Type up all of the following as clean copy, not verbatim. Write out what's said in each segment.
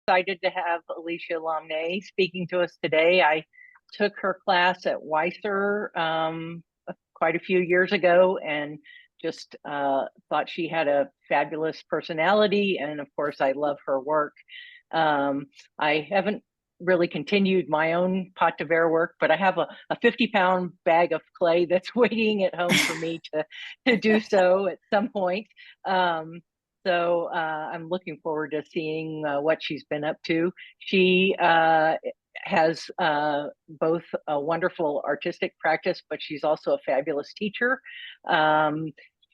excited to have Alicia Lomné speaking to us today. I took her class at Weiser quite a few years ago and just thought she had a fabulous personality. And of course, I love her work. I haven't really continued my own pâte de verre work, but I have a 50-pound bag of clay that's waiting at home for me to do so at some point. So I'm looking forward to seeing what she's been up to. She has both a wonderful artistic practice, but she's also a fabulous teacher.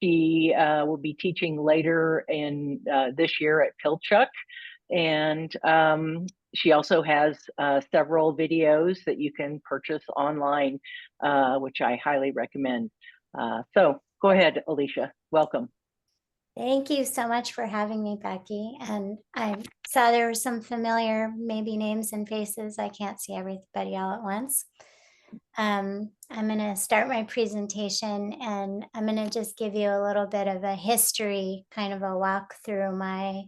She will be teaching later in this year at Pilchuck. And she also has several videos that you can purchase online, which I highly recommend. So go ahead, Alicia. Welcome. Thank you so much for having me, Becky. And I saw there were some familiar maybe names and faces. I can't see everybody all at once. I'm going to start my presentation and I'm going to just give you a little bit of a history, kind of a walk through my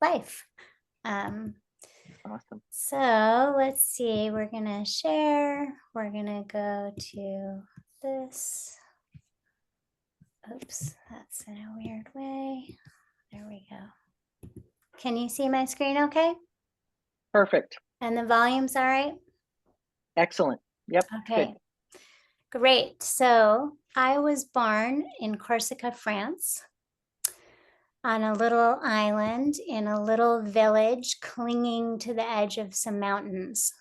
life. Awesome. So let's see, we're going to share. We're going to go to this. Oops, that's in a weird way. There we go. Can you see my screen okay? Perfect. And the volume's all right? Excellent. Yep. Okay. Good. Great. So I was born in Corsica, France, on a little island in a little village clinging to the edge of some mountains.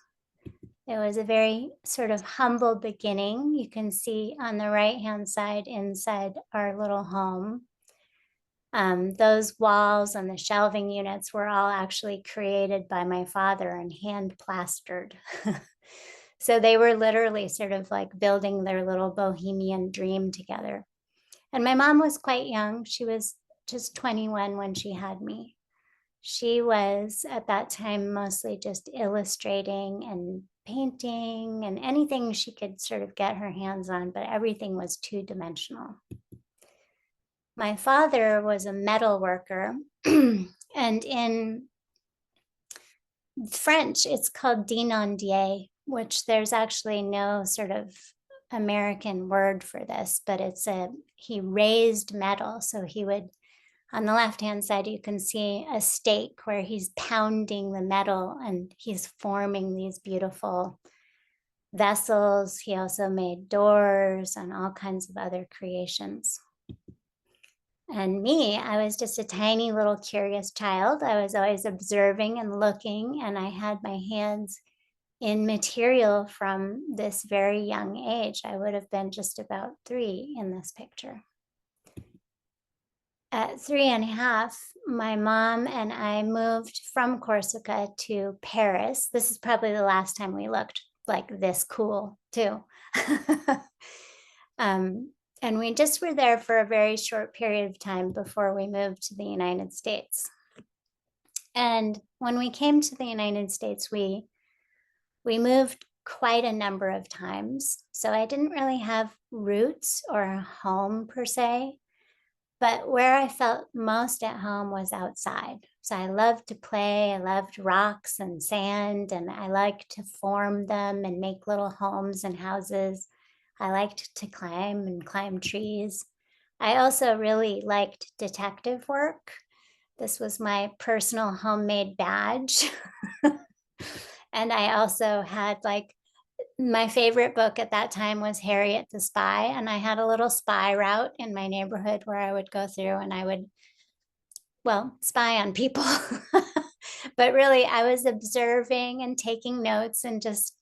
It was a very sort of humble beginning. You can see on the right-hand side inside our little home. Those walls and the shelving units were all actually created by my father and hand plastered. So they were literally sort of like building their little bohemian dream together. And my mom was quite young. She was just 21 when she had me. She was at that time mostly just illustrating and painting and anything she could sort of get her hands on, but everything was two-dimensional. My father was a metal worker, and in French, it's called dinandier, which there's actually no sort of American word for this, but he raised metal. So he would, on the left-hand side, you can see a stake where he's pounding the metal and he's forming these beautiful vessels. He also made doors and all kinds of other creations. And me, I was just a tiny little curious child. I was always observing and looking, and I had my hands in material from this very young age. I would have been just about 3 in this picture. At 3.5, my mom and I moved from Corsica to Paris. This is probably the last time we looked like this cool too. And we just were there for a very short period of time before we moved to the United States. And when we came to the United States, we moved quite a number of times. So I didn't really have roots or a home per se, but where I felt most at home was outside. So I loved to play. I loved rocks and sand, and I liked to form them and make little homes and houses. I liked to climb trees. I also really liked detective work. This was my personal homemade badge. And I also had my favorite book at that time was Harriet the Spy. And I had a little spy route in my neighborhood where I would go through and I would, well, spy on people. But really, I was observing and taking notes and just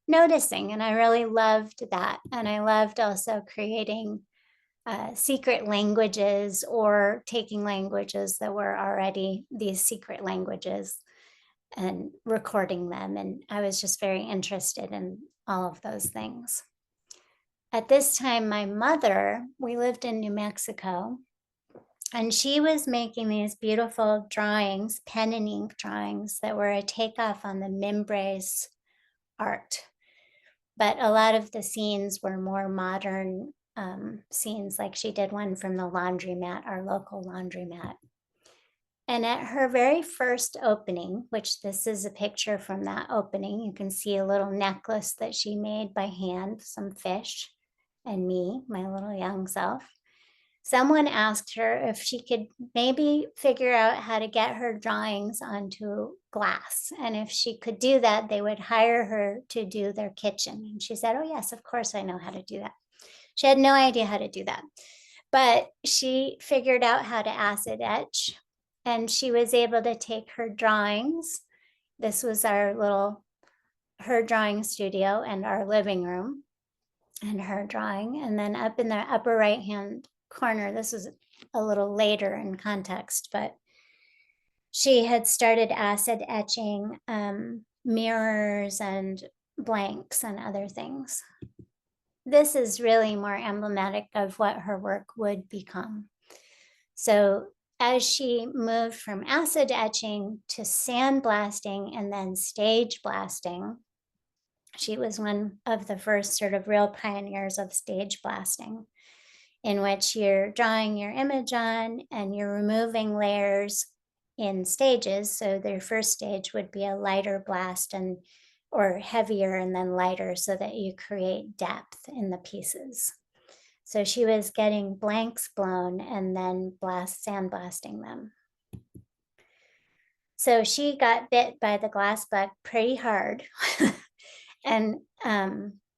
noticing, and I really loved that. And I loved also creating secret languages or taking languages that were already these secret languages and recording them. And I was just very interested in all of those things. At this time, my mother, we lived in New Mexico, and she was making these beautiful drawings, pen and ink drawings that were a takeoff on the Mimbres art. But a lot of the scenes were more modern scenes, like she did one from the laundromat, our local laundromat. And at her very first opening, which this is a picture from that opening, you can see a little necklace that she made by hand, some fish, and me, my little young self. Someone asked her if she could maybe figure out how to get her drawings onto glass. And if she could do that, they would hire her to do their kitchen. And she said, "Oh, yes, of course I know how to do that." She had no idea how to do that. But she figured out how to acid etch, and she was able to take her drawings. This was her drawing studio and our living room and her drawing. And then up in the upper right hand corner, this was a little later in context, but she had started acid etching mirrors and blanks and other things. This is really more emblematic of what her work would become. So as she moved from acid etching to sandblasting and then stage blasting, she was one of the first sort of real pioneers of stage blasting, in which you're drawing your image on and you're removing layers in stages. So their first stage would be a lighter blast or heavier and then lighter, so that you create depth in the pieces. So she was getting blanks blown and then sandblasting them. So she got bit by the glass bug pretty hard. And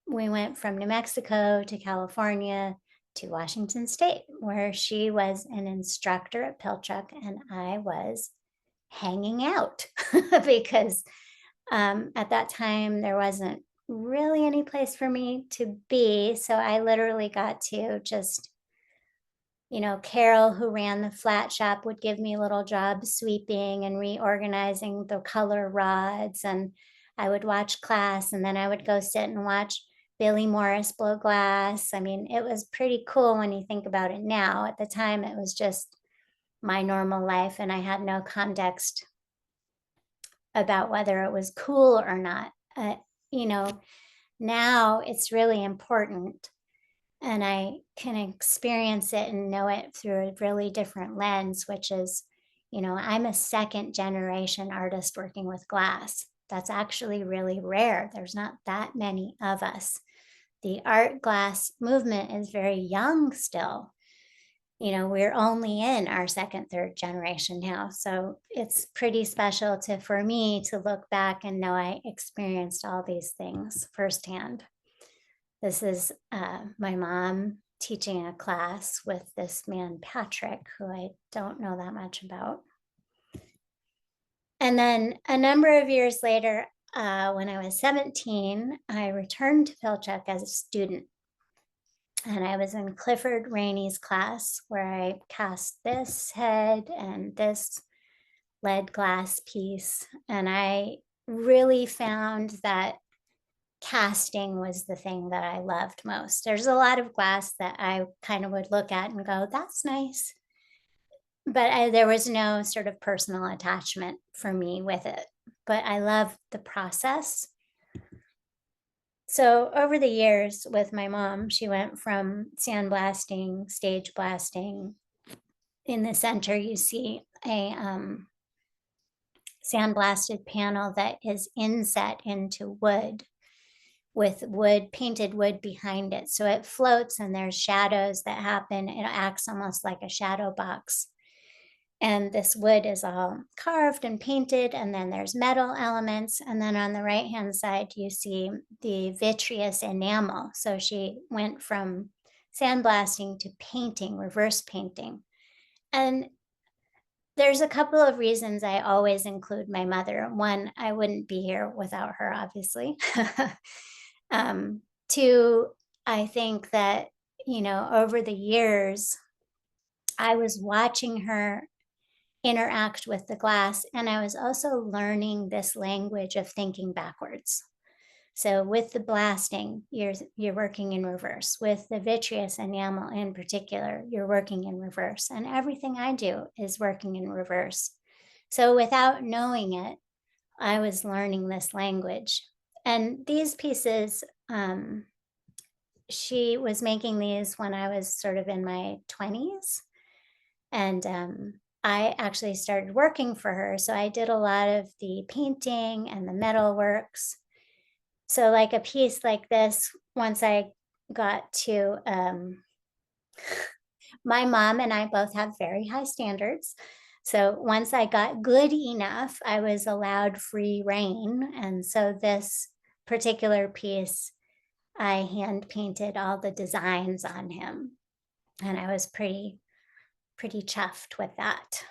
we went from New Mexico to California to Washington State, where she was an instructor at Pilchuck and I was hanging out because at that time there wasn't really any place for me to be. So I literally got to just, Carol, who ran the flat shop, would give me little jobs sweeping and reorganizing the color rods. And I would watch class, and then I would go sit and watch Billy Morris blow glass. I mean, it was pretty cool when you think about it now. At the time, it was just my normal life, and I had no context about whether it was cool or not. Now it's really important, and I can experience it and know it through a really different lens, which is, I'm a second generation artist working with glass. That's actually really rare. There's not that many of us. The art glass movement is very young still. We're only in our second, third generation now. So it's pretty special for me to look back and know I experienced all these things firsthand. This is my mom teaching a class with this man, Patrick, who I don't know that much about. And then a number of years later, when I was 17, I returned to Pilchuck as a student. And I was in Clifford Rainey's class, where I cast this head and this lead glass piece. And I really found that casting was the thing that I loved most. There's a lot of glass that I kind of would look at and go, that's nice. But there was no sort of personal attachment for me with it. But I loved the process. So over the years with my mom, she went from sandblasting, stage blasting. In the center, you see a sandblasted panel that is inset into wood, with painted wood behind it. So it floats and there's shadows that happen. It acts almost like a shadow box. And this wood is all carved and painted, and then there's metal elements. And then on the right-hand side, you see the vitreous enamel. So she went from sandblasting to painting, reverse painting. And there's a couple of reasons I always include my mother. One, I wouldn't be here without her, obviously. Two, I think that, over the years, I was watching her interact with the glass, and I was also learning this language of thinking backwards. So with the blasting, you're working in reverse. With the vitreous enamel in particular, you're working in reverse. And everything I do is working in reverse. So without knowing it, I was learning this language. And these pieces, she was making these when I was sort of in my 20s. And I actually started working for her. So I did a lot of the painting and the metalworks. So like a piece like this, once I got to, my mom and I both have very high standards. So once I got good enough, I was allowed free reign. And so this particular piece, I hand painted all the designs on him. And I was pretty chuffed with that.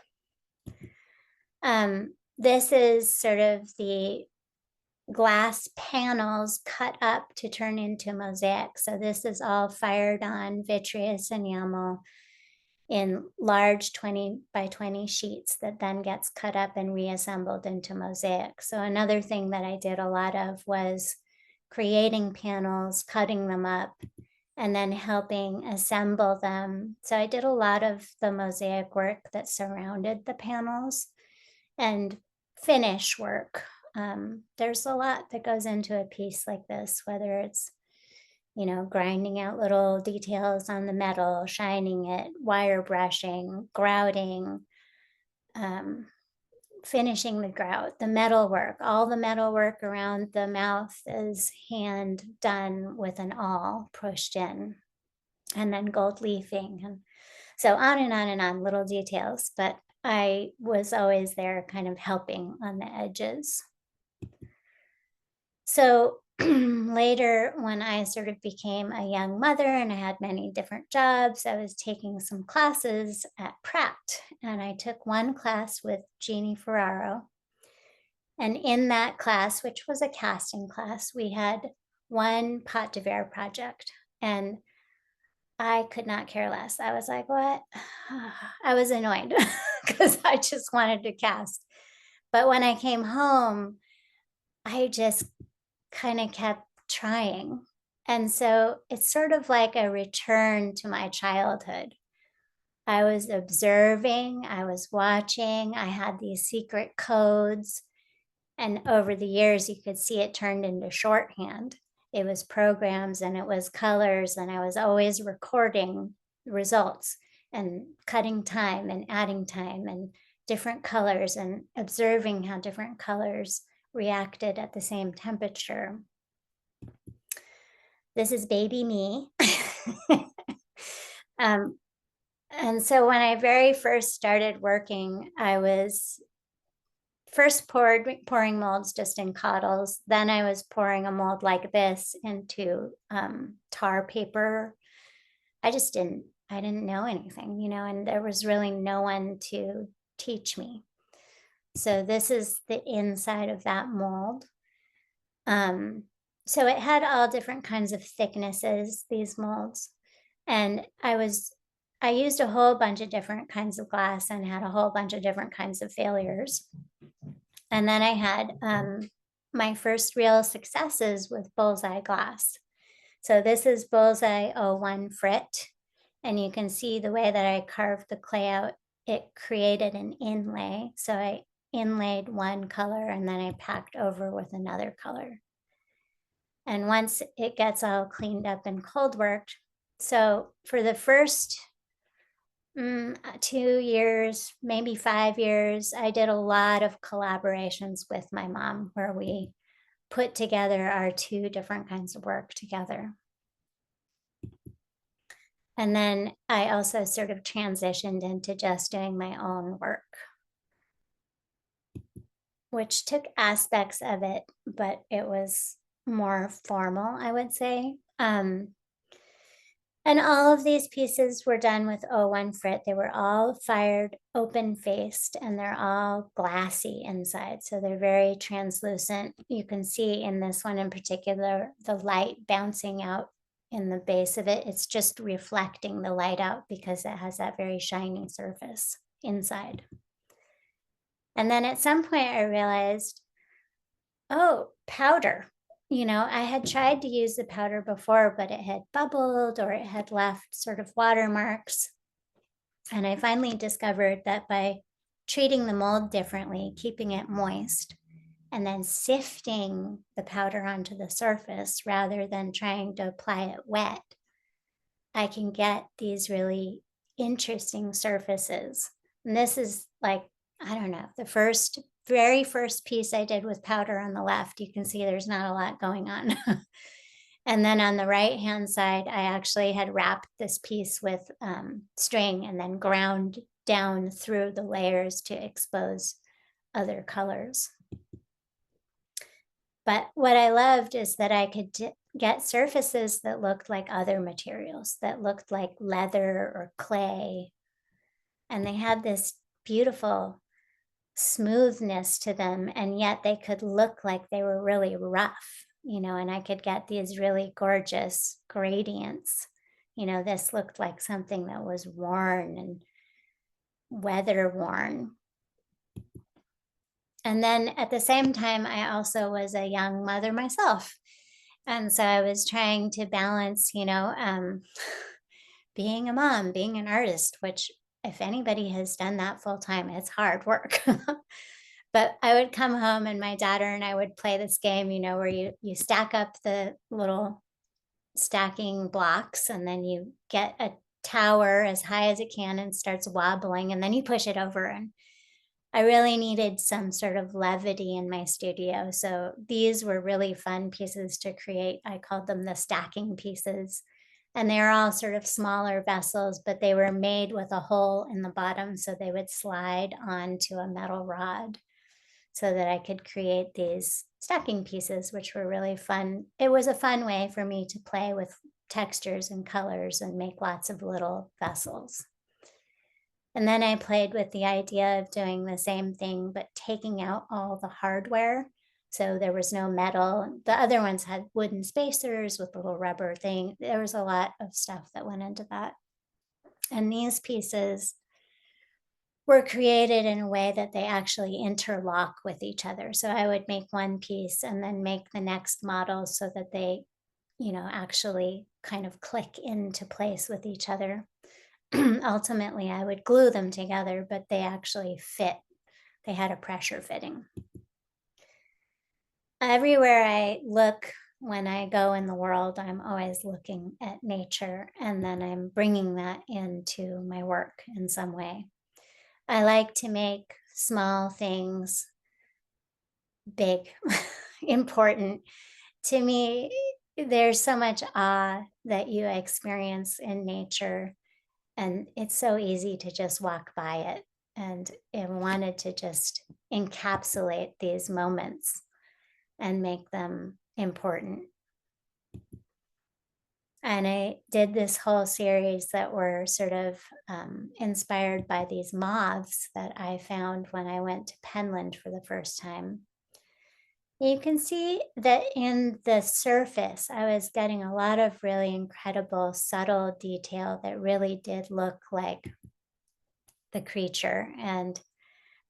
This is sort of the glass panels cut up to turn into mosaic. So this is all fired on vitreous enamel in large 20 by 20 sheets that then gets cut up and reassembled into mosaic. So another thing that I did a lot of was creating panels, cutting them up, and then helping assemble them. So I did a lot of the mosaic work that surrounded the panels and finish work. There's a lot that goes into a piece like this, whether it's, you know, grinding out little details on the metal, shining it, wire brushing, grouting, finishing the grout, the metal work. All the metal work around the mouth is hand done with an awl pushed in, and then gold leafing. And so on and on and on, little details. But I was always there kind of helping on the edges. So later, when I sort of became a young mother and I had many different jobs, I was taking some classes at Pratt. And I took one class with Jeannie Ferraro. And in that class, which was a casting class, we had one pâte de verre project. And I could not care less. I was like, what? I was annoyed because I just wanted to cast. But when I came home, I just kind of kept trying. And so it's sort of like a return to my childhood. I was observing, I was watching, I had these secret codes. And over the years, you could see it turned into shorthand. It was programs and it was colors, and I was always recording results and cutting time and adding time and different colors and observing how different colors reacted at the same temperature. This is baby me. And so when I very first started working, I was first pouring molds just in cottles. Then I was pouring a mold like this into tar paper. I didn't know anything, you know, and there was really no one to teach me. So this is the inside of that mold. So it had all different kinds of thicknesses, these molds. And I used a whole bunch of different kinds of glass and had a whole bunch of different kinds of failures. And then I had my first real successes with Bullseye Glass. So this is Bullseye 01 Frit. And you can see the way that I carved the clay out, it created an inlay. So I inlaid one color and then I packed over with another color. And once it gets all cleaned up and cold worked, so for the first 2 years, maybe 5 years, I did a lot of collaborations with my mom where we put together our two different kinds of work together. And then I also sort of transitioned into just doing my own work, which took aspects of it, but it was more formal, I would say. And all of these pieces were done with 01 Frit. They were all fired open-faced and they're all glassy inside. So they're very translucent. You can see in this one in particular, the light bouncing out in the base of it. It's just reflecting the light out because it has that very shiny surface inside. And then at some point I realized, oh, powder. You know, I had tried to use the powder before, but it had bubbled or it had left sort of watermarks. And I finally discovered that by treating the mold differently, keeping it moist, and then sifting the powder onto the surface rather than trying to apply it wet, I can get these really interesting surfaces And this is like, I don't know, the very first piece I did with powder on the left. You can see there's not a lot going on. And then on the right-hand side, I actually had wrapped this piece with string and then ground down through the layers to expose other colors. But what I loved is that I could get surfaces that looked like other materials, that looked like leather or clay. And they had this beautiful smoothness to them, and yet they could look like they were really rough, and I could get these really gorgeous gradients. This looked like something that was worn and weather worn. And then at the same time, I also was a young mother myself. And so I was trying to balance, being a mom, being an artist, which if anybody has done that full time, it's hard work. But I would come home and my daughter and I would play this game, where you stack up the little stacking blocks and then you get a tower as high as it can and starts wobbling and then you push it over. And I really needed some sort of levity in my studio. So these were really fun pieces to create. I called them the stacking pieces. And they're all sort of smaller vessels, but they were made with a hole in the bottom so they would slide onto a metal rod so that I could create these stacking pieces, which were really fun. It was a fun way for me to play with textures and colors and make lots of little vessels. And then I played with the idea of doing the same thing, but taking out all the hardware. So there was no metal. The other ones had wooden spacers with little rubber thing. There was a lot of stuff that went into that. And these pieces were created in a way that they actually interlock with each other. So I would make one piece and then make the next model so that they, actually kind of click into place with each other. Ultimately, I would glue them together, but they actually fit. They had a pressure fitting. Everywhere I look when I go in the world, I'm always looking at nature, and then I'm bringing that into my work in some way. I like to make small things big, important. To me, there's so much awe that you experience in nature, and it's so easy to just walk by it. And I wanted to just encapsulate these moments and make them important. And I did this whole series that were sort of inspired by these moths that I found when I went to Penland for the first time. You can see that in the surface, I was getting a lot of really incredible, subtle detail that really did look like the creature and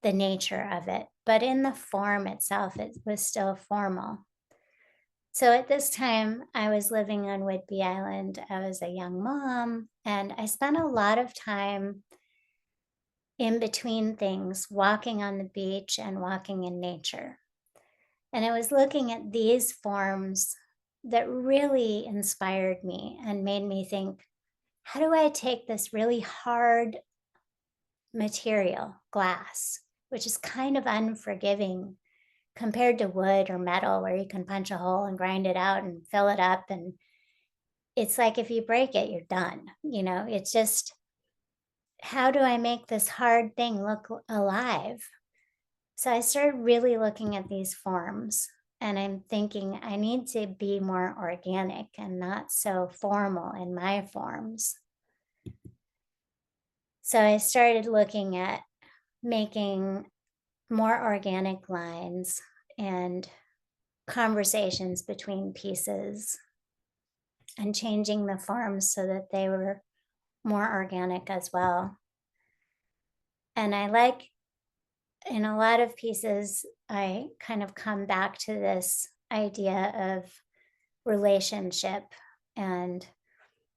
the nature of it. But in the form itself, it was still formal. So at this time, I was living on Whidbey Island. I was a young mom, and I spent a lot of time in between things, walking on the beach and walking in nature. And I was looking at these forms that really inspired me and made me think, how do I take this really hard material, glass, which is kind of unforgiving compared to wood or metal where you can punch a hole and grind it out and fill it up. And it's like if you break it, you're done. It's just, how do I make this hard thing look alive? So I started really looking at these forms and I'm thinking I need to be more organic and not so formal in my forms. So I started looking at making more organic lines and conversations between pieces and changing the forms so that they were more organic as well. And I like, in a lot of pieces, I kind of come back to this idea of relationship. And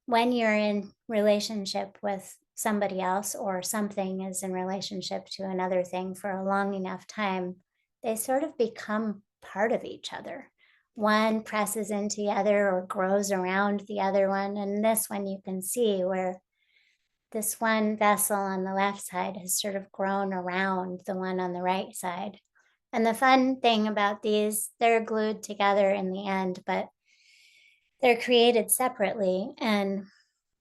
when you're in relationship with somebody else or something is in relationship to another thing for a long enough time, they sort of become part of each other. One presses into the other or grows around the other one. And this one you can see where this one vessel on the left side has sort of grown around the one on the right side. And the fun thing about these, they're glued together in the end, but they're created separately, and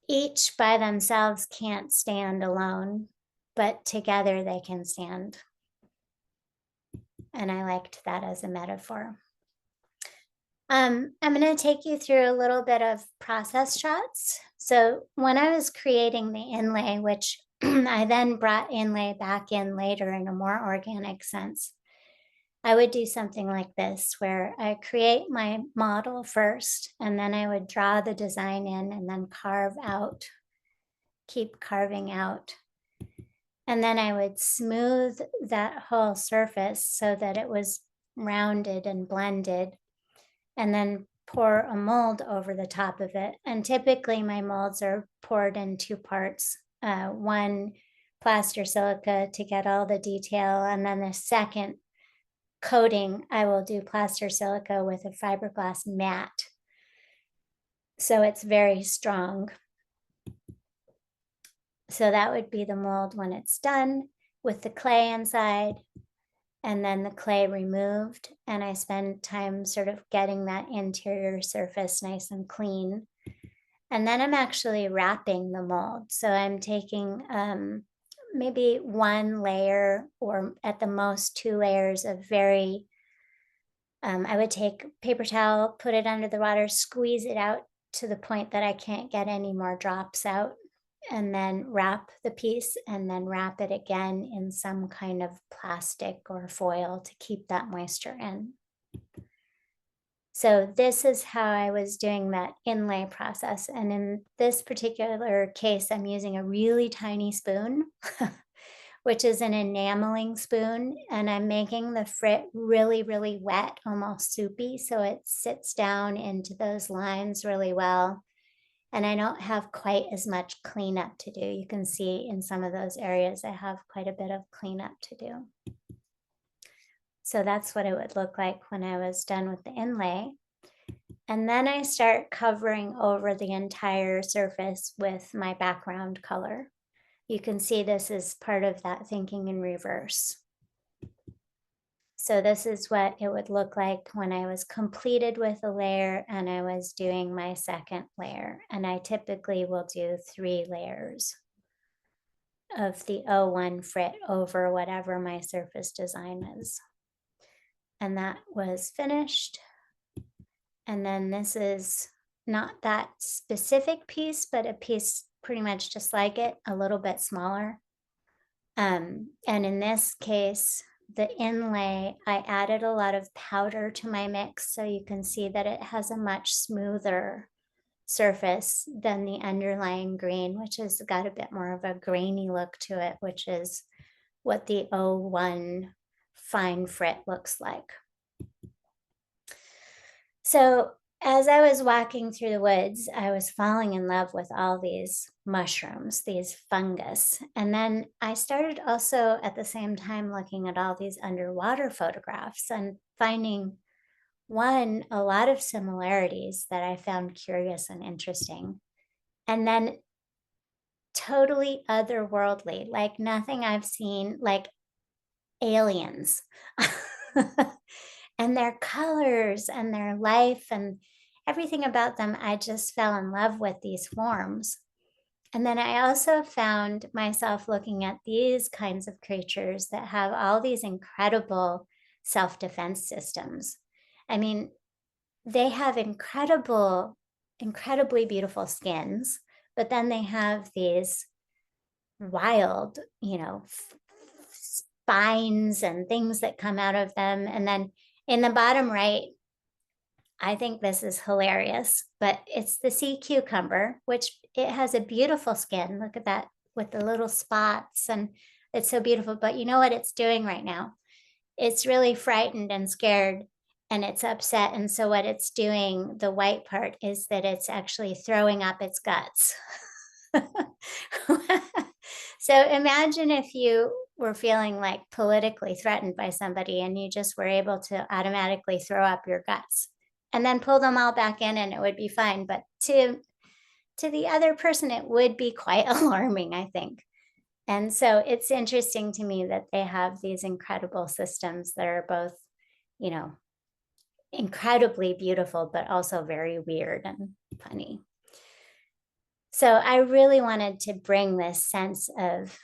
each by themselves can't stand alone, but together they can stand. And I liked that as a metaphor. I'm going to take you through a little bit of process shots. So when I was creating the inlay, which I then brought inlay back in later in a more organic sense, I would do something like this, where I create my model first, and then I would draw the design in and then carve out, keep carving out. And then I would smooth that whole surface so that it was rounded and blended, and then pour a mold over the top of it. And typically my molds are poured in two parts, one plaster silica to get all the detail, and then the second coating, I will do plaster silica with a fiberglass mat. So it's very strong. So that would be the mold when it's done with the clay inside, and then the clay removed. And I spend time sort of getting that interior surface nice and clean. And then I'm actually wrapping the mold. So I'm taking maybe one layer, or at the most 2 layers of very, I would take paper towel, put it under the water, squeeze it out to the point that I can't get any more drops out, and then wrap the piece, and then wrap it again in some kind of plastic or foil to keep that moisture in. So this is how I was doing that inlay process. And in this particular case, I'm using a really tiny spoon, which is an enameling spoon. And I'm making the frit really, really wet, almost soupy. So it sits down into those lines really well. And I don't have quite as much cleanup to do. You can see in some of those areas, I have quite a bit of cleanup to do. So that's what it would look like when I was done with the inlay. And then I start covering over the entire surface with my background color. You can see this is part of that thinking in reverse. So this is what it would look like when I was completed with a layer and I was doing my second layer. And I typically will do 3 layers of the 01 frit over whatever my surface design is. And that was finished. And then this is not that specific piece, but a piece pretty much just like it, a little bit smaller. And in this case, the inlay, I added a lot of powder to my mix, so you can see that it has a much smoother surface than the underlying green, which has got a bit more of a grainy look to it, which is what the 01 fine frit looks like. So as I was walking through the woods, I was falling in love with all these mushrooms, these fungus. And then I started also at the same time looking at all these underwater photographs and finding, one, a lot of similarities that I found curious and interesting. And then totally otherworldly, like nothing I've seen, like aliens. And their colors and their life and everything about them, I just fell in love with these forms. And then I also found myself looking at these kinds of creatures that have all these incredible self-defense systems. I mean, they have incredibly beautiful skins, but then they have these wild, spines and things that come out of them. And then in the bottom right, I think this is hilarious, but it's the sea cucumber, which it has a beautiful skin. Look at that with the little spots, and it's so beautiful. But you know what it's doing right now? It's really frightened and scared, and it's upset. And so what it's doing, the white part, is that it's actually throwing up its guts. So imagine if you were feeling like politically threatened by somebody and you just were able to automatically throw up your guts and then pull them all back in and it would be fine. But to to the other person, it would be quite alarming, I think. And so it's interesting to me that they have these incredible systems that are both, you know, incredibly beautiful, but also very weird and funny. So I really wanted to bring this sense of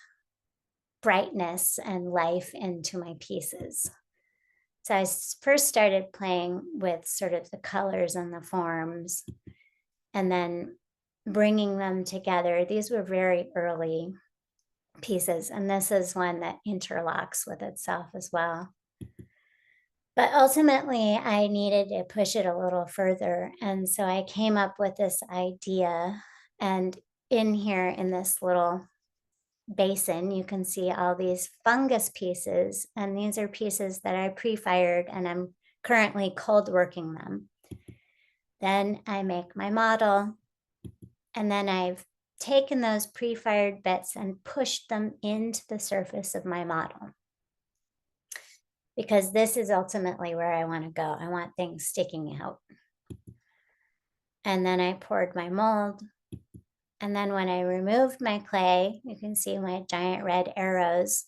brightness and life into my pieces. So I first started playing with sort of the colors and the forms, and then bringing them together. These were very early pieces, and this is one that interlocks with itself as well. But ultimately, I needed to push it a little further. And so I came up with this idea. And in here, in this little basin, you can see all these fungus pieces. And these are pieces that I pre-fired, and I'm currently cold working them. Then I make my model. And then I've taken those pre-fired bits and pushed them into the surface of my model, because this is ultimately where I want to go. I want things sticking out. And then I poured my mold. And then when I removed my clay, you can see my giant red arrows.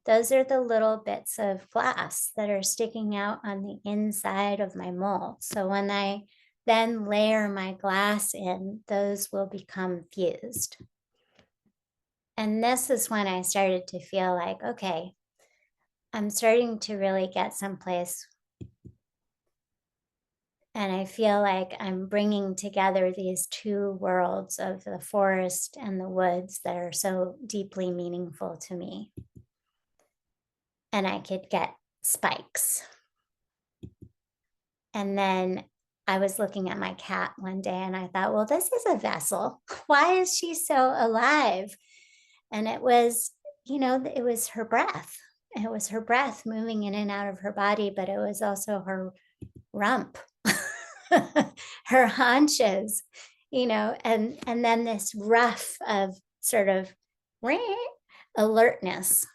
Those are the little bits of glass that are sticking out on the inside of my mold. So when I then layer my glass in, those will become fused. And this is when I started to feel like, okay, I'm starting to really get someplace. And I feel like I'm bringing together these two worlds of the forest and the woods that are so deeply meaningful to me. And I could get spikes. And then I was looking at my cat one day and I thought, well, this is a vessel. Why is she so alive? And it was, you know, it was her breath. It was her breath moving in and out of her body, but it was also her rump, her haunches, you know, and then this ruff of sort of alertness.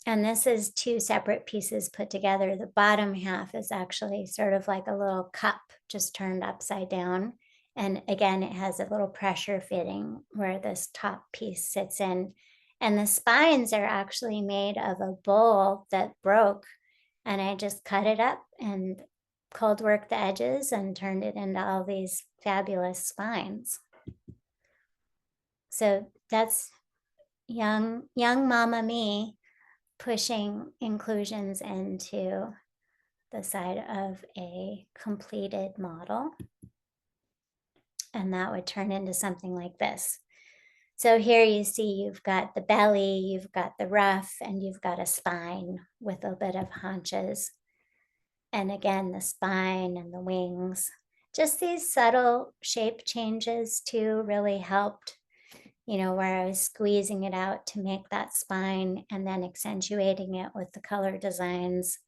And this is two separate pieces put together. The bottom half is actually sort of like a little cup just turned upside down. And again, it has a little pressure fitting where this top piece sits in. And the spines are actually made of a bowl that broke. And I just cut it up and cold worked the edges and turned it into all these fabulous spines. So that's young mama me pushing inclusions into the side of a completed model. And that would turn into something like this. So here you see you've got the belly, you've got the ruff, and you've got a spine with a bit of haunches. And again, the spine and the wings. Just these subtle shape changes too really helped, you know, where I was squeezing it out to make that spine and then accentuating it with the color designs.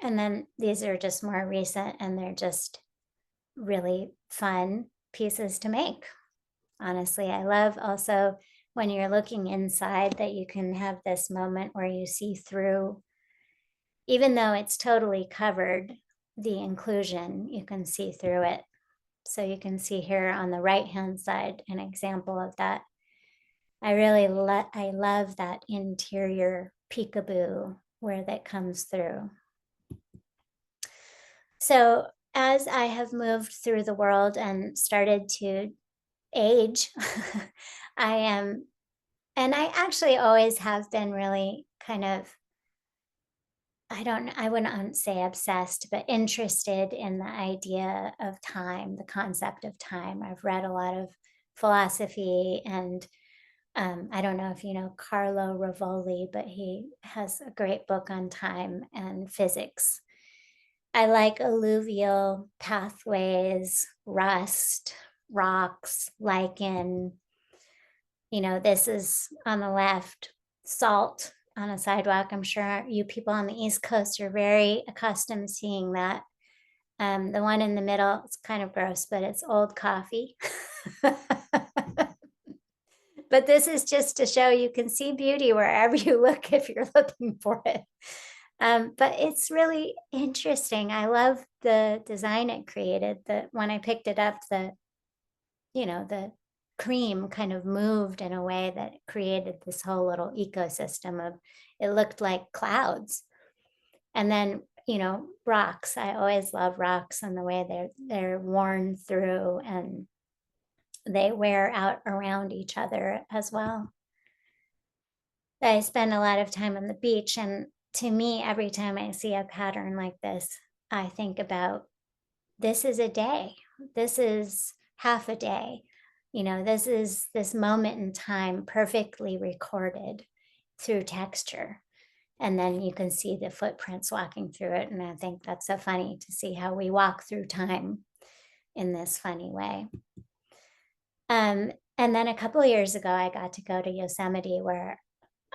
And then these are just more recent, and they're just really fun pieces to make. Honestly, I love also when you're looking inside that you can have this moment where you see through, even though it's totally covered, the inclusion, you can see through it. So you can see here on the right hand side an example of that. I love that interior peekaboo where that comes through. So as I have moved through the world and started to age, and I actually always have been really kind of, I wouldn't say obsessed, but interested in the idea of time, the concept of time. I've read a lot of philosophy, and I don't know if you know Carlo Rovelli, but he has a great book on time and physics. I like alluvial pathways, rust, rocks, lichen. You know, this is on the left, salt on a sidewalk. I'm sure you people on the East Coast are very accustomed to seeing that. The one in the middle, it's kind of gross, but it's old coffee. But this is just to show you can see beauty wherever you look if you're looking for it. But it's really interesting. I love the design it created. That when I picked it up, the cream kind of moved in a way that created this whole little ecosystem of, it looked like clouds. And then, rocks. I always love rocks and the way they're worn through and they wear out around each other as well. I spend a lot of time on the beach, and to me, every time I see a pattern like this, I think about, this is a day. This is half a day. This is this moment in time perfectly recorded through texture. And then you can see the footprints walking through it. And I think that's so funny to see how we walk through time in this funny way. And then a couple of years ago, I got to go to Yosemite, where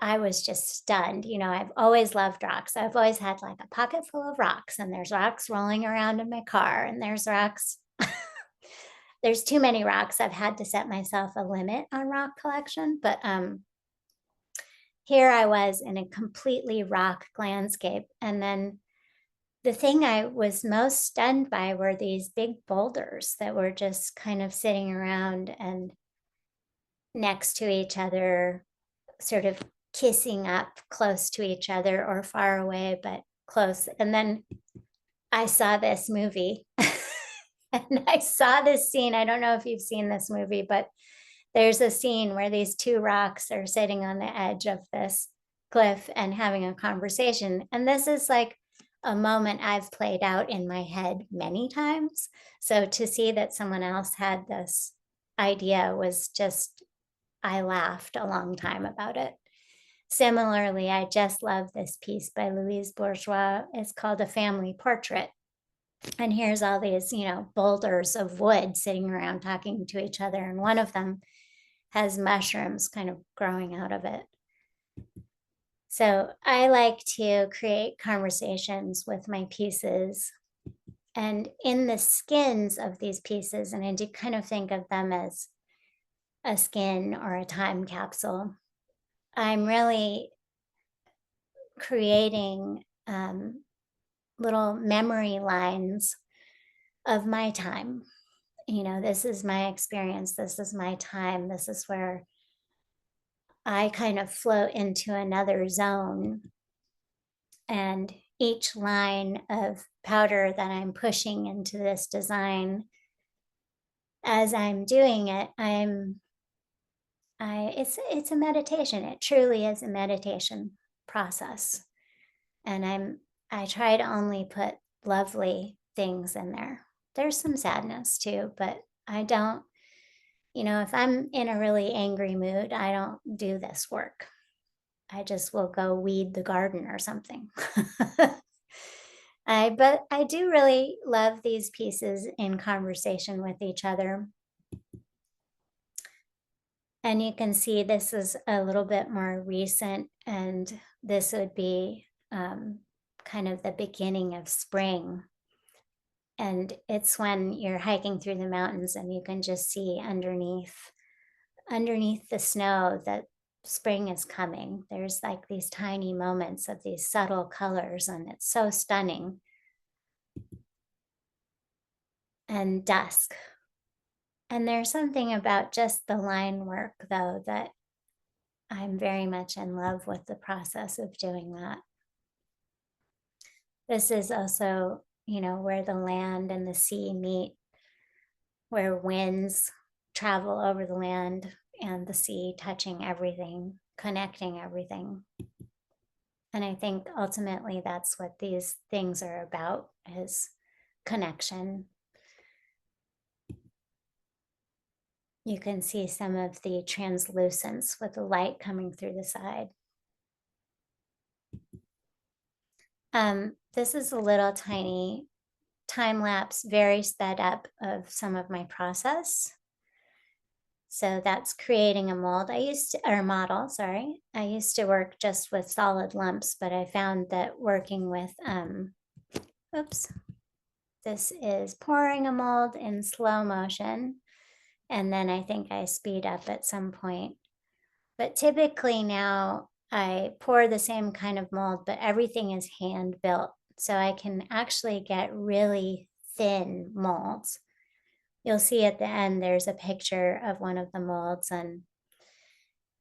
I was just stunned. I've always loved rocks. I've always had like a pocket full of rocks, and there's rocks rolling around in my car, and there's rocks. There's too many rocks. I've had to set myself a limit on rock collection, but here I was in a completely rock landscape. And then the thing I was most stunned by were these big boulders that were just kind of sitting around and next to each other, sort of kissing up close to each other or far away, but close. And then I saw this movie and I saw this scene. I don't know if you've seen this movie, but there's a scene where these two rocks are sitting on the edge of this cliff and having a conversation. And this is like a moment I've played out in my head many times. So to see that someone else had this idea was just, I laughed a long time about it. Similarly, I just love this piece by Louise Bourgeois. It's called A Family Portrait. And here's all these, boulders of wood sitting around talking to each other. And one of them has mushrooms kind of growing out of it. So I like to create conversations with my pieces. And in the skins of these pieces, and I do kind of think of them as a skin or a time capsule, I'm really creating little memory lines of my time. This is my experience. This is my time. This is where I kind of float into another zone. And each line of powder that I'm pushing into this design, as I'm doing it, it's a meditation. It truly is a meditation process. And I try to only put lovely things in there. There's some sadness too, but I don't, if I'm in a really angry mood, I don't do this work. I just will go weed the garden or something. But I do really love these pieces in conversation with each other. And you can see this is a little bit more recent, and this would be kind of the beginning of spring. And it's when you're hiking through the mountains and you can just see underneath the snow that spring is coming. There's like these tiny moments of these subtle colors, and it's so stunning. And dusk. And there's something about just the line work, though, that I'm very much in love with the process of doing that. This is also, where the land and the sea meet, where winds travel over the land and the sea, touching everything, connecting everything. And I think ultimately that's what these things are about, is connection. You can see some of the translucence with the light coming through the side. This is a little tiny time lapse, very sped up, of some of my process. So that's creating a mold. Model, sorry. I used to work just with solid lumps, but I found that working with, this is pouring a mold in slow motion. And then I think I speed up at some point. But typically now I pour the same kind of mold, but everything is hand built. So I can actually get really thin molds. You'll see at the end, there's a picture of one of the molds. And,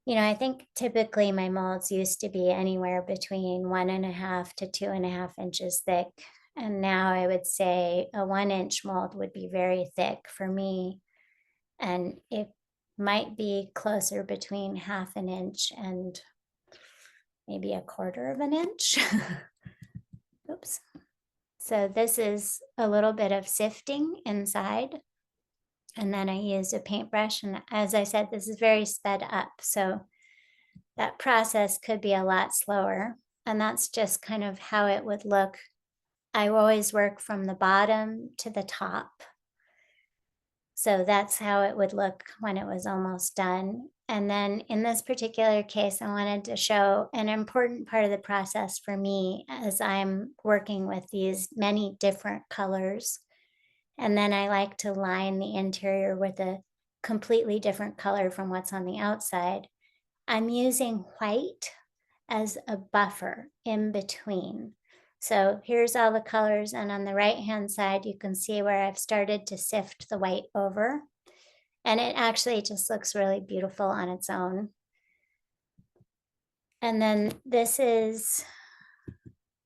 I think typically my molds used to be anywhere between 1.5 to 2.5 inches thick. And now I would say a 1-inch mold would be very thick for me. And it might be closer between 1/2 inch and maybe 1/4 inch. Oops. So this is a little bit of sifting inside. And then I use a paintbrush. And as I said, this is very sped up. So that process could be a lot slower. And that's just kind of how it would look. I always work from the bottom to the top. So that's how it would look when it was almost done. And then in this particular case, I wanted to show an important part of the process for me as I'm working with these many different colors. And then I like to line the interior with a completely different color from what's on the outside. I'm using white as a buffer in between. So here's all the colors, and on the right-hand side, you can see where I've started to sift the white over. And it actually just looks really beautiful on its own. And then this is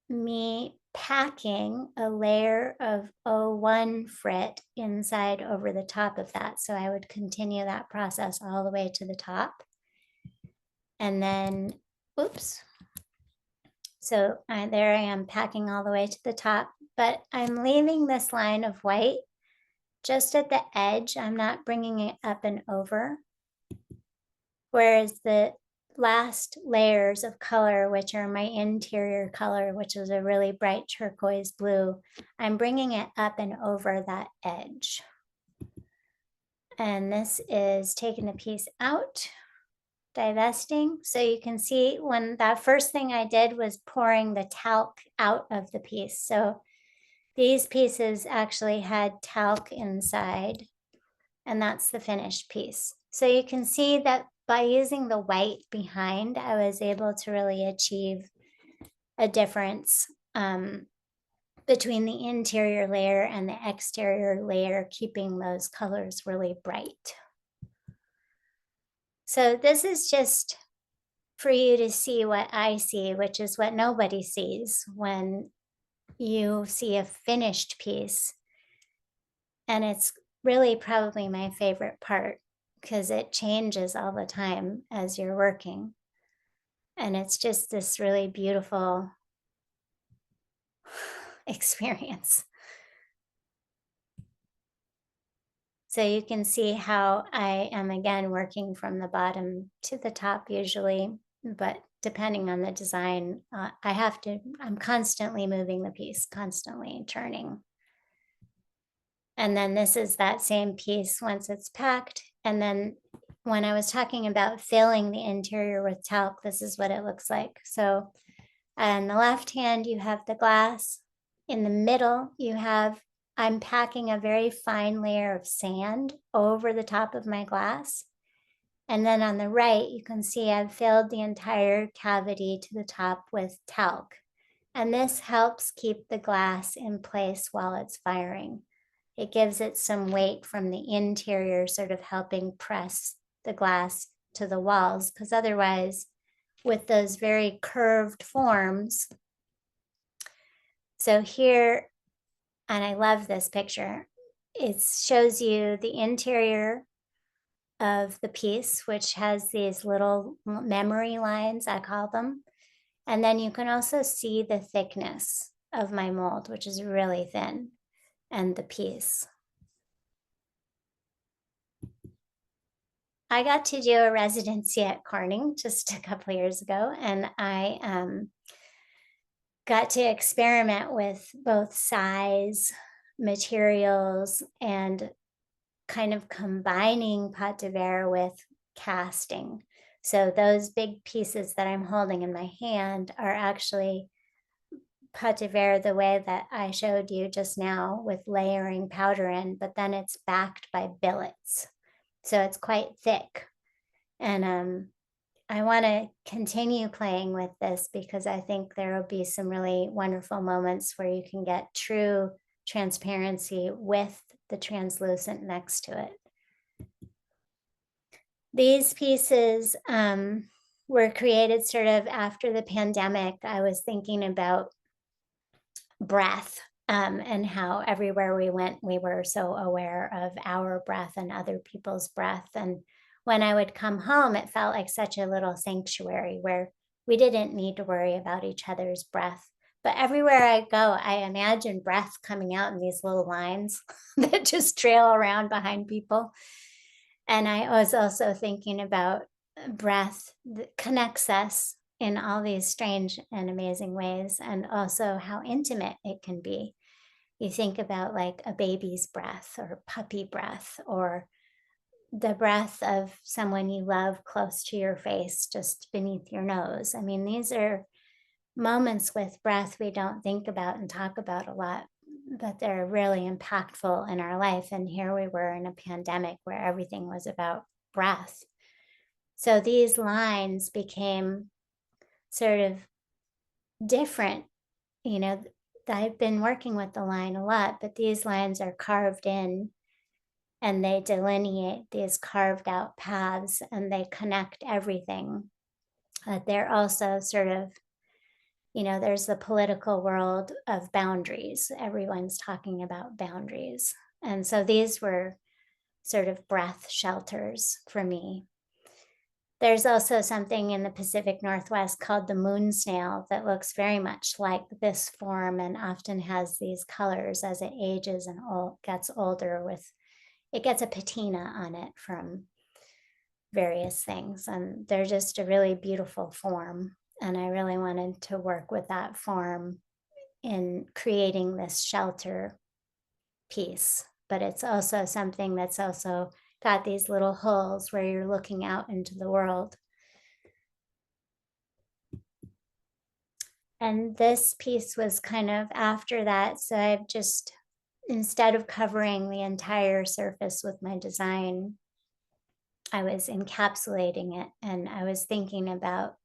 me packing a layer of 01 frit inside over the top of that. So I would continue that process all the way to the top. And then, oops. So there I am packing all the way to the top, but I'm leaving this line of white just at the edge. I'm not bringing it up and over. Whereas the last layers of color, which are my interior color, which is a really bright turquoise blue, I'm bringing it up and over that edge. And this is taking the piece out, divesting. So you can see when that first thing I did was pouring the talc out of the piece. So these pieces actually had talc inside, and that's the finished piece. So you can see that by using the white behind, I was able to really achieve a difference between the interior layer and the exterior layer, keeping those colors really bright. So this is just for you to see what I see, which is what nobody sees when you see a finished piece. And it's really probably my favorite part because it changes all the time as you're working. And it's just this really beautiful experience. So you can see how I am again working from the bottom to the top usually, but depending on the design, I'm constantly moving the piece, constantly turning. And then this is that same piece once it's packed. And then when I was talking about filling the interior with talc, this is what it looks like. So on the left hand, you have the glass. In the middle, I'm packing a very fine layer of sand over the top of my glass. And then on the right, you can see I've filled the entire cavity to the top with talc. And this helps keep the glass in place while it's firing. It gives it some weight from the interior, sort of helping press the glass to the walls, because otherwise, with those very curved forms. So here, and I love this picture, it shows you the interior of the piece, which has these little memory lines, I call them. And then you can also see the thickness of my mold, which is really thin, and the piece. I got to do a residency at Corning just a couple of years ago, and I got to experiment with both size, materials, and kind of combining pâte de verre with casting. So those big pieces that I'm holding in my hand are actually pâte de verre the way that I showed you just now with layering powder in, but then it's backed by billets. So it's quite thick. And I want to continue playing with this because I think there will be some really wonderful moments where you can get true transparency with the translucent next to it. These pieces were created sort of after the pandemic. I was thinking about breath and how everywhere we went, we were so aware of our breath and other people's breath. And when I would come home, it felt like such a little sanctuary where we didn't need to worry about each other's breath. But everywhere I go, I imagine breath coming out in these little lines that just trail around behind people. And I was also thinking about breath that connects us in all these strange and amazing ways, and also how intimate it can be. You think about like a baby's breath or puppy breath, or the breath of someone you love close to your face, just beneath your nose. I mean, these are moments with breath we don't think about and talk about a lot, but they're really impactful in our life. And here we were in a pandemic where everything was about breath. So these lines became sort of different. You know, I've been working with the line a lot, but these lines are carved in and they delineate these carved out paths and they connect everything. But they're also sort of, there's the political world of boundaries. Everyone's talking about boundaries. And so these were sort of breath shelters for me. There's also something in the Pacific Northwest called the moon snail that looks very much like this form and often has these colors as it ages and gets older. It gets a patina on it from various things. And they're just a really beautiful form. And I really wanted to work with that form in creating this shelter piece. But it's also something that's also got these little holes where you're looking out into the world. And this piece was kind of after that. So I've just, instead of covering the entire surface with my design, I was encapsulating it, and I was thinking about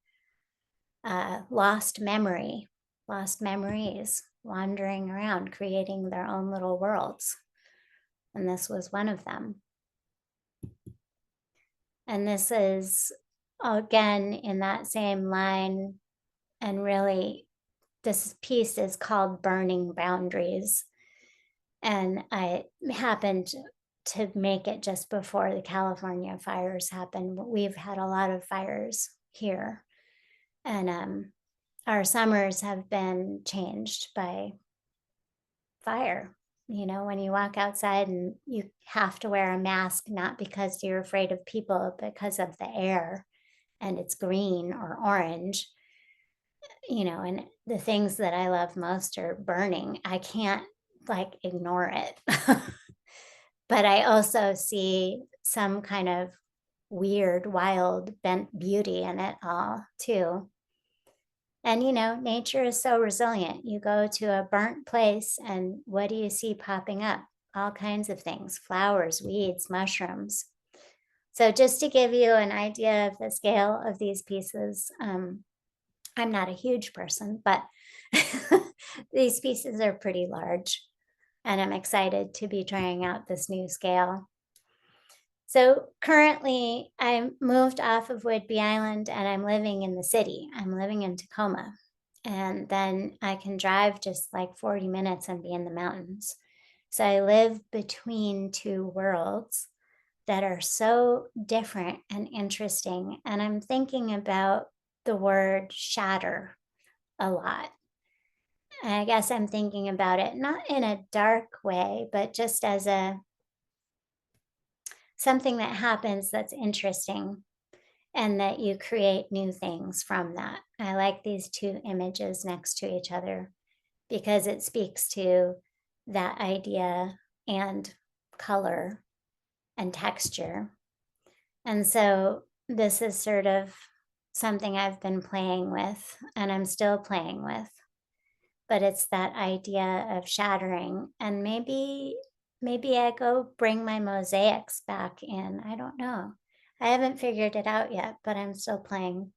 lost memories wandering around, creating their own little worlds. And this was one of them. And this is, again, in that same line. And really, this piece is called Burning Boundaries. And I happened to make it just before the California fires happened. We've had a lot of fires here. And our summers have been changed by fire. When you walk outside and you have to wear a mask, not because you're afraid of people, but because of the air, and it's green or orange, and the things that I love most are burning. I can't ignore it. But I also see some kind of weird, wild, bent beauty in it all too. And, nature is so resilient. You go to a burnt place and what do you see popping up? All kinds of things, flowers, weeds, mushrooms. So just to give you an idea of the scale of these pieces, I'm not a huge person, but these pieces are pretty large. And I'm excited to be trying out this new scale. So currently I moved off of Whidbey Island and I'm living in the city. I'm living in Tacoma. And then I can drive just 40 minutes and be in the mountains. So I live between two worlds that are so different and interesting. And I'm thinking about the word shatter a lot. And I guess I'm thinking about it not in a dark way, but just as something that happens that's interesting and that you create new things from that. I like these two images next to each other because it speaks to that idea and color and texture. And so this is sort of something I've been playing with and I'm still playing with. But it's that idea of shattering, and maybe I go bring my mosaics back in. I don't know. I haven't figured it out yet, but I'm still playing.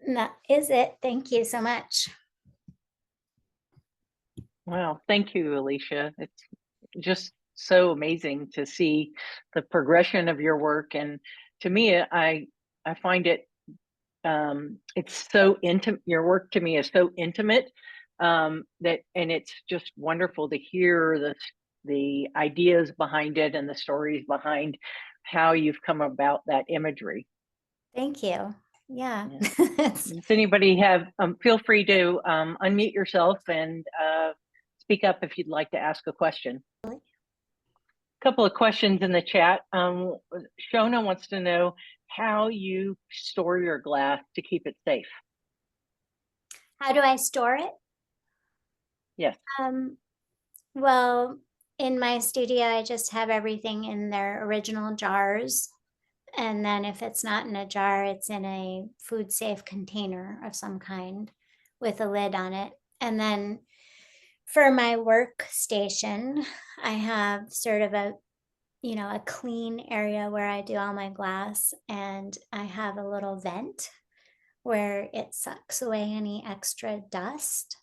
And that is it. Thank you so much. Wow, thank you, Alicia. It's just so amazing to see the progression of your work. And to me, I find it it's so intimate. Your work to me is so intimate that, and it's just wonderful to hear the ideas behind it and the stories behind how you've come about that imagery. Thank you. Yeah. Yeah. Does anybody have, feel free to unmute yourself and speak up if you'd like to ask a question. A couple of questions in the chat. Shona wants to know how you store your glass to keep it safe. How do I store it? Yes. Well, in my studio, I just have everything in their original jars. And then if it's not in a jar, it's in a food safe container of some kind with a lid on it. And then for my workstation, I have sort of a clean area where I do all my glass, and I have a little vent where it sucks away any extra dust.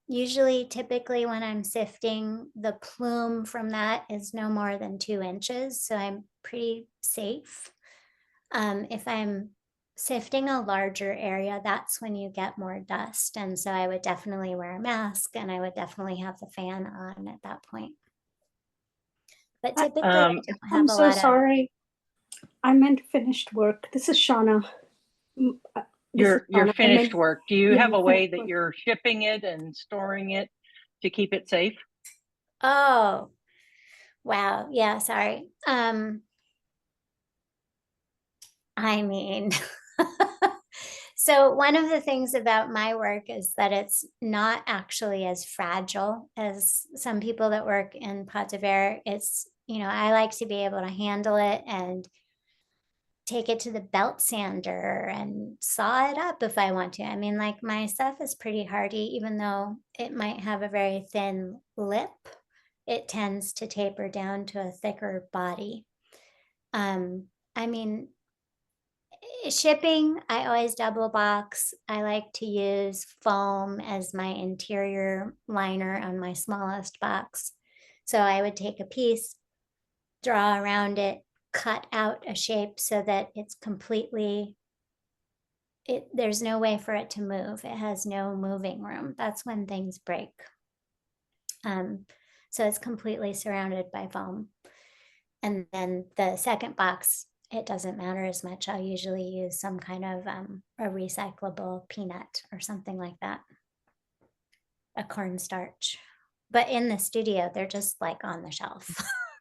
Usually, typically when I'm sifting, the plume from that is no more than 2 inches, so I'm pretty safe. If I'm sifting a larger area, that's when you get more dust. And so I would definitely wear a mask, and I would definitely have the fan on at that point. But typically, I don't have I'm a so lot sorry. I meant finished work. This is Shauna. Your finished work. Do you have a way that work. you're shipping it and storing it to keep it safe? Oh, wow. Yeah, sorry. I mean, so one of the things about my work is that it's not actually as fragile as some people that work in pâte verre. It's, I like to be able to handle it and take it to the belt sander and saw it up if I want to. I mean, like, my stuff is pretty hardy, even though it might have a very thin lip. It tends to taper down to a thicker body. I mean, shipping, I always double box. I like to use foam as my interior liner on my smallest box. So I would take a piece, draw around it, cut out a shape so that it's completely, there's no way for it to move. It has no moving room. That's when things break. So it's completely surrounded by foam. And then the second box, it doesn't matter as much. I'll usually use some kind of a recyclable peanut or something like that, a cornstarch. But in the studio, they're just like on the shelf.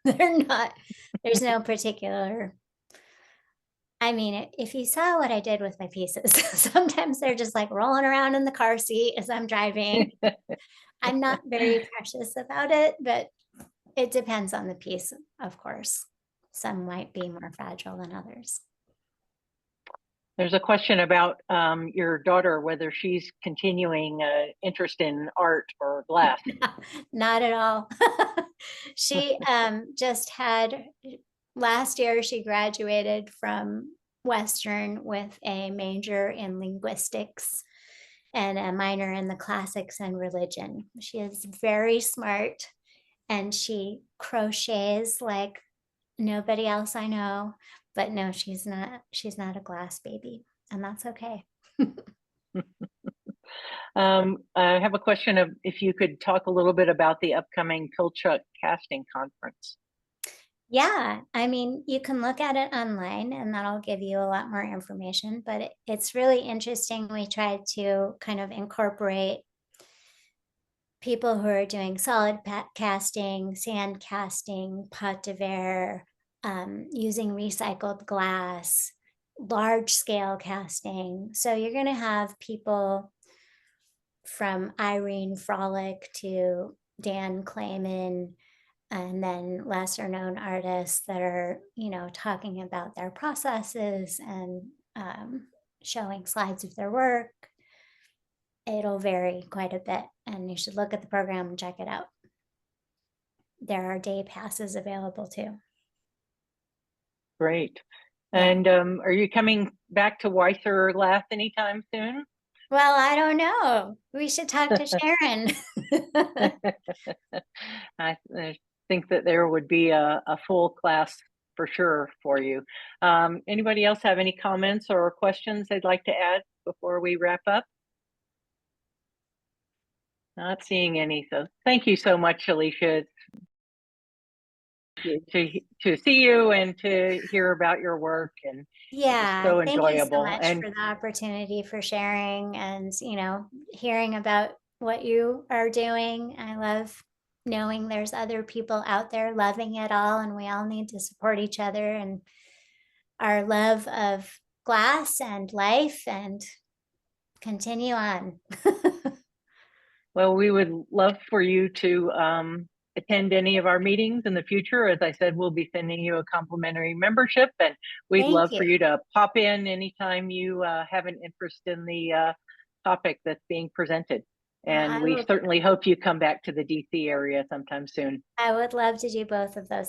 They're not, there's no particular, I mean, if you saw what I did with my pieces, sometimes they're just like rolling around in the car seat as I'm driving. I'm not very precious about it, but it depends on the piece, of course. Some might be more fragile than others. There's a question about your daughter, whether she's continuing interest in art or glass. Not at all. She just had, last year she graduated from Western with a major in linguistics and a minor in the classics and religion. She is very smart, and she crochets like nobody else I know. But no, she's not a glass baby, and that's okay. I have a question of if you could talk a little bit about the upcoming Pilchuck casting conference. Yeah, I mean, you can look at it online and that'll give you a lot more information, but it's really interesting. We tried to kind of incorporate people who are doing solid casting, sand casting, pâte de verre, using recycled glass, large scale casting. So you're going to have people from Irene Frolic to Dan Clayman, and then lesser known artists that are, talking about their processes and showing slides of their work. It'll vary quite a bit, and you should look at the program and check it out. There are day passes available too. Great. Yeah. And are you coming back to Weiser Lath anytime soon? Well, I don't know. We should talk to Sharon. I think that there would be a full class for sure for you. Anybody else have any comments or questions they'd like to add before we wrap up? Not seeing any, so thank you so much, Alicia. To see you and to hear about your work, and Yeah, so thank you so enjoyable. much And for the opportunity for sharing and, hearing about what you are doing. I love knowing there's other people out there loving it all, and we all need to support each other and our love of glass and life and continue on. well, we would love for you to attend any of our meetings in the future. As I said, we'll be sending you a complimentary membership, and we'd Thank love you. for you to pop in anytime you have an interest in the topic that's being presented. And we certainly hope you come back to the DC area sometime soon. I would love to do both of those